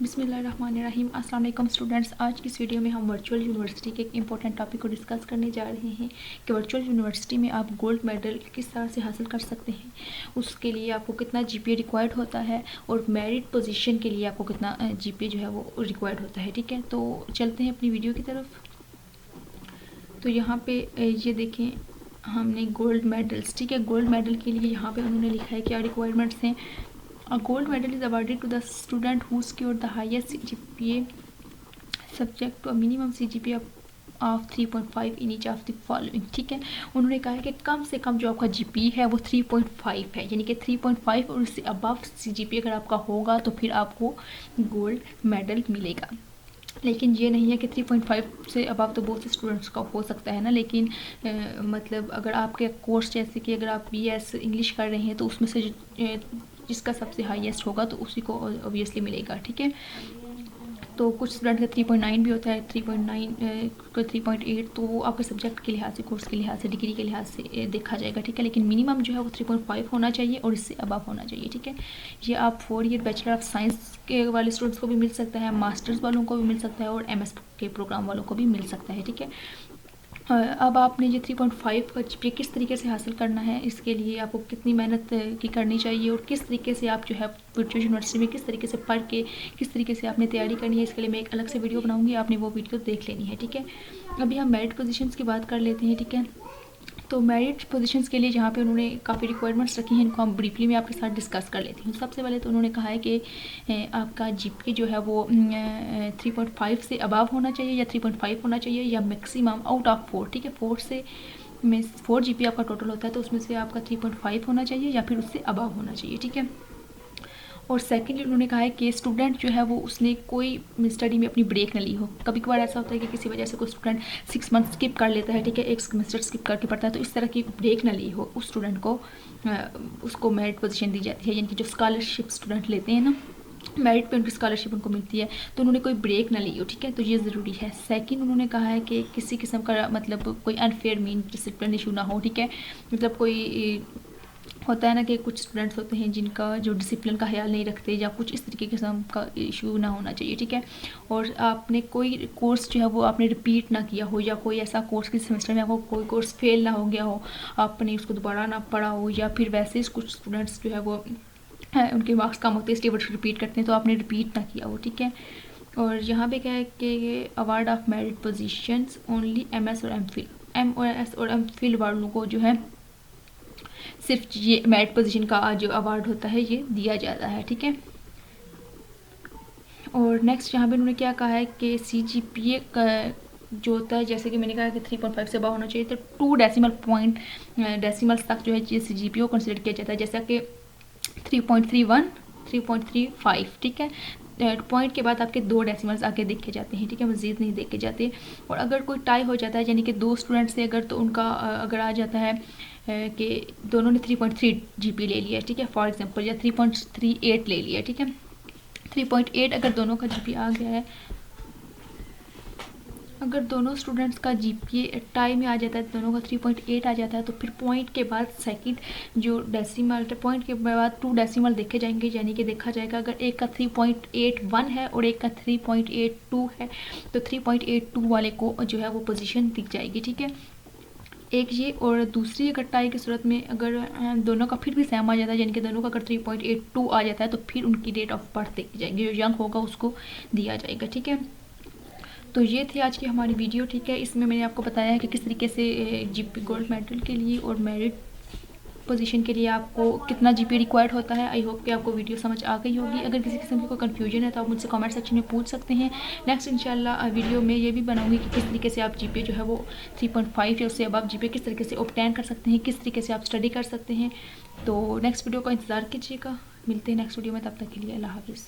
बिस्मिल्लाहिर्रहमानिर्रहीम। अस्सलाम वालेकुम स्टूडेंट्स। आज की इस वीडियो में हम वर्चुअल यूनिवर्सिटी के एक इंपॉर्टेंट टॉपिक को डिस्कस करने जा रहे हैं कि वर्चुअल यूनिवर्सिटी में आप गोल्ड मेडल किस तरह से हासिल कर सकते हैं, उसके लिए आपको कितना जीपीए रिक्वायर्ड होता है और मेरिट पोजीशन के लिए आपको कितना जीपीए जो है वो रिक्वायर्ड होता है। ठीक है, तो चलते हैं अपनी वीडियो की तरफ। तो यहाँ पे ये देखें, हमने गोल्ड मेडल्स, ठीक है, गोल्ड मेडल के लिए यहाँ पे उन्होंने लिखा है क्या रिक्वायरमेंट्स हैं। A gold medal is awarded to the student who scored the highest CGPA subject to a minimum CGPA of 3.5 in each of the following। ठीक है, उन्होंने कहा है कि कम से कम जो आपका जीपी है वो 3.5 है, यानी कि 3.5 और उससे अबव सीजीपीए अगर आपका होगा तो फिर आपको गोल्ड मेडल मिलेगा। लेकिन ये नहीं है कि 3.5 से अबव तो बहुत से स्टूडेंट्स का हो सकता है ना, लेकिन मतलब अगर आपके कोर्स जैसे कि अगर आप बीएस इंग्लिश कर रहे हैं तो उसमें से जिसका सबसे हाईएस्ट होगा तो उसी को ऑब्वियसली मिलेगा। ठीक है, तो कुछ स्टूडेंट का 3.9 भी होता है, 3.9 का 3.8, तो वो आपके सब्जेक्ट के लिहाज से, कोर्स के लिहाज से, डिग्री के लिहाज से देखा जाएगा। ठीक है, लेकिन मिनिमम जो है वो 3.5 होना चाहिए और इससे अबव होना चाहिए। ठीक है, ये आप 4 ईयर बैचलर ऑफ साइंस के वाले स्टूडेंट्स को भी मिल सकता है, मास्टर्स वालों को भी मिल सकता है और एमएस के प्रोग्राम वालों को भी मिल सकता है। ठीक है, अब आपने ये 3.5 का जीपीए किस तरीके से हासिल करना है, इसके लिए आपको कितनी मेहनत की करनी चाहिए और किस तरीके से आप जो है वर्चुअल यूनिवर्सिटी में किस तरीके से पढ़ के किस तरीके से आपने तैयारी करनी है, इसके लिए मैं एक अलग से वीडियो बनाऊंगी, आपने वो वीडियो देख लेनी है। ठीक है, अभी हम मेरिट पोजीशंस की बात कर लेते हैं। ठीक है, तो मेरिट पोजीशंस के लिए जहाँ पे उन्होंने काफ़ी रिक्वायरमेंट्स रखी हैं, इनको हम ब्रीफली मैं आपके साथ डिस्कस कर लेती हूँ। सबसे पहले तो उन्होंने कहा है कि आपका जीपीए जो है वो 3.5 से अबव होना चाहिए या 3.5 होना चाहिए या मैक्सिमम आउट ऑफ 4। ठीक है, 4 से में 4 जीपीए आपका टोटल होता है तो उसमें से आपका 3.5 होना चाहिए या फिर उससे अबव होना चाहिए। ठीक है, और सेकेंडली उन्होंने कहा है कि स्टूडेंट जो है वो उसने कोई स्टडी में अपनी ब्रेक ना ली हो। कभी कभार ऐसा होता है कि किसी वजह से कोई स्टूडेंट 6 मंथ स्किप कर लेता है, ठीक है, एक सेमेस्टर स्किप करके पढ़ता है, तो इस तरह की ब्रेक ना ली हो उस स्टूडेंट को उसको मेरिट पोजीशन दी जाती है, यानी कि जो स्कॉलरशिप स्टूडेंट लेते हैं ना, मेरिट पे उनकी स्कॉलरशिप उनको मिलती है, तो उन्होंने कोई ब्रेक ना ली हो। ठीक है, तो ये ज़रूरी है। सेकंड उन्होंने कहा है कि किसी किस्म का मतलब कोई अनफेयर मीन डिसिप्लिन इशू ना हो। ठीक है, मतलब कोई होता है ना कि कुछ स्टूडेंट्स होते हैं जिनका जो डिसिप्लिन का ख्याल नहीं रखते या कुछ इस तरीके के किस्म का इशू ना होना चाहिए। ठीक है, और आपने कोई कोर्स जो है वो आपने रिपीट ना किया हो या कोई ऐसा कोर्स किसी सेमेस्टर में आपको कोई कोर्स फेल ना हो गया हो, आपने उसको दोबारा ना पढ़ा हो, या फिर वैसे कुछ स्टूडेंट्स जो है वो उनके मार्क्स कम होते हैं इसलिए वो रिपीट करते हैं, तो आपने रिपीट ना किया हो। ठीक है, और यहाँ पे क्या है कि award of merit positions only MS और एमफिल, एमएस और एमफिल वालों को जो है सिर्फ ये मेरिट पोजीशन का जो अवार्ड होता है ये दिया जाता है। ठीक है, और नेक्स्ट यहाँ पे उन्होंने क्या कहा है कि सीजीपीए का जो होता है, जैसे कि मैंने कहा कि 3.5 से अबव होना चाहिए, तो 2 डेसिमल पॉइंट डेसिमल्स तक जो है ये सीजीपीए को कंसिडर किया जाता है, जैसा कि 3.31, 3.35। ठीक है, पॉइंट के बाद आपके 2 डेसिमल्स आगे देखे जाते हैं। ठीक है, मज़ीद नहीं देखे जाते। और अगर कोई टाई हो जाता है, यानी कि 2 स्टूडेंट से अगर, तो उनका अगर आ जाता है कि दोनों ने 3.3 जीपी ले लिया, ठीक है, फॉर एग्जांपल, या 3.38 ले लिया। ठीक है, 3.8 अगर दोनों का जीपी आ गया है, अगर दोनों स्टूडेंट्स का जीपीए टाई में आ जाता है, दोनों का 3.8 आ जाता है, तो फिर पॉइंट के बाद सेकंड जो डेसिमल, पॉइंट के बाद 2 डेसिमल देखे जाएंगे, यानी कि देखा जाएगा अगर एक का 3.81 है और एक का 3.82 है तो 3.82 वाले को जो है वो पोजीशन दिख जाएगी। ठीक है, एक ये, और दूसरी अगर टाई की सूरत में अगर दोनों का फिर भी सेम आ जाता है, यानी कि दोनों का अगर 3.82 आ जाता है तो फिर उनकी डेट ऑफ बर्थ देखी जाएगी, जो यंग होगा उसको दिया जाएगा। ठीक है, तो ये थी आज की हमारी वीडियो। ठीक है, इसमें मैंने आपको बताया है कि किस तरीके से जीपी गोल्ड मेडल के लिए और मेरिट पोजीशन के लिए आपको कितना जीपी रिक्वायर्ड होता है। आई होप कि आपको वीडियो समझ आ गई होगी। अगर किसी किस्म की कोई कन्फ्यूजन है तो आप मुझसे कमेंट सेक्शन में पूछ सकते हैं। नेक्स्ट इंशाल्लाह वीडियो में ये भी बनाऊंगी कि किस तरीके से आप जीपी जो है वो 3.5 या उससे अबव जीपी किस तरीके से ऑब्टेन कर सकते हैं, किस तरीके से आप स्टडी कर सकते हैं। तो नेक्स्ट वीडियो का इंतज़ार कीजिएगा। मिलते हैं नेक्स्ट वीडियो में, तब तक के लिए अल्लाह हाफिज़।